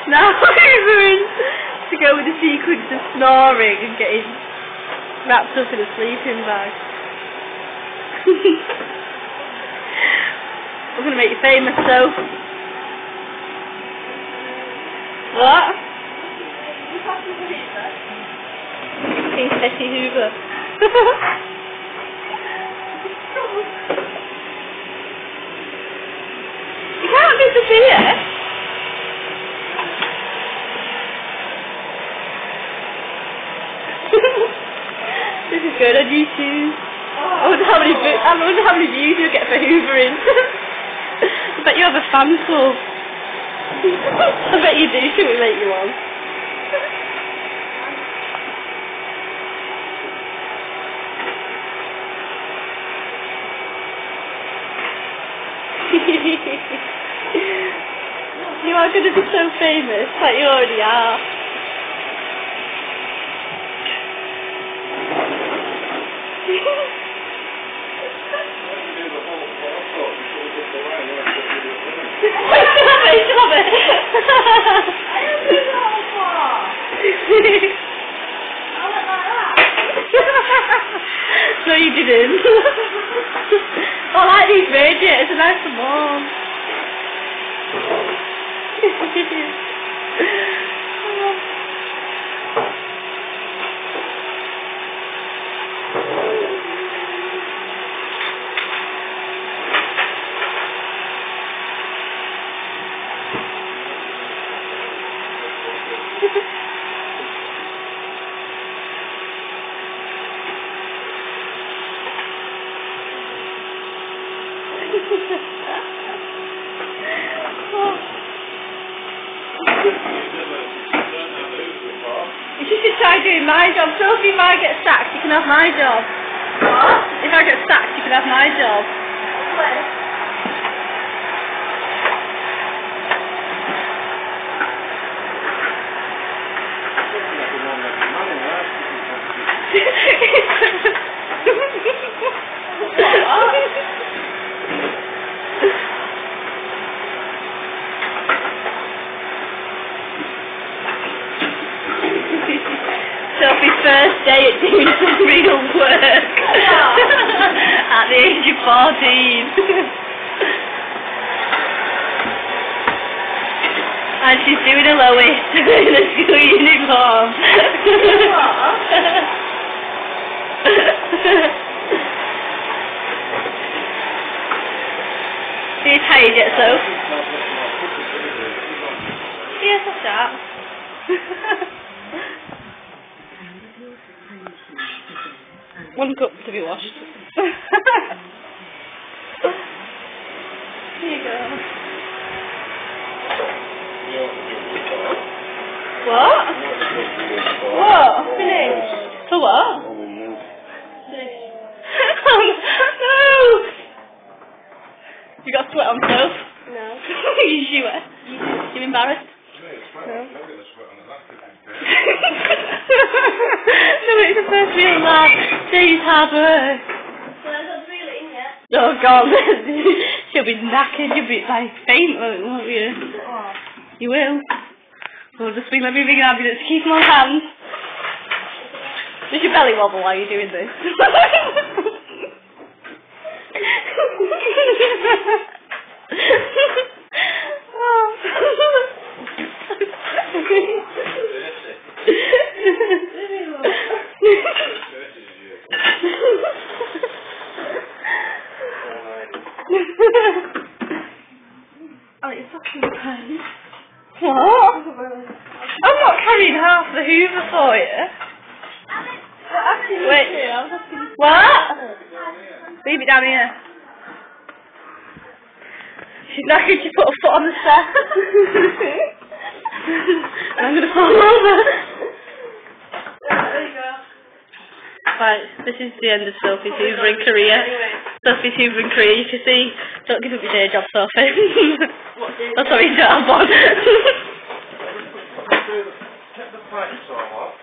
Now we're going to go with the sequence of snoring and getting wrapped up in a sleeping bag. We're going to make you famous, so. What? King Hetty Hoover. You can't disappear. This is good on YouTube. I wonder how many views you'll get for hoovering. I bet you have a fan club. I bet you do, should we make you one? You are going to be so famous, like you already are. Stop it! No, you didn't. I like these radiators, they're nice and warm. You should try doing my job. Sophie, if I get sacked, you can have my job. What? If I get sacked, you can have my job. Sophie's first day at doing some real work at the age of 14. And she's doing a Lois in a school uniform. Are you tired yet, Soph? Yes, what's that? One cup to be washed. Here you go. What? What? Finished. For what? Finished. No! You got sweat on Soph? No. You sure? You embarrassed? No. No, it's the first real laugh. Day's hard work. Well, I don't feel it in yet. Oh God, she'll be knackered. You'll be like faint, won't you? Oh. You will. We'll just be let me ring an ambulance. Keep them on hand. Does your belly wobble while you're doing this? Oh, you're fucking pain. What? I'm not carrying half the Hoover for you. Wait. What? Leave it down here. She's knackered, she put a foot on the step. I'm going to fall over. There you go. Right, this is the end of Sophie's hoovering career. Sophie's hoovering career, you can see. Don't give up your day job, Sophie. Oh, sorry, you don't have one. Take the price off.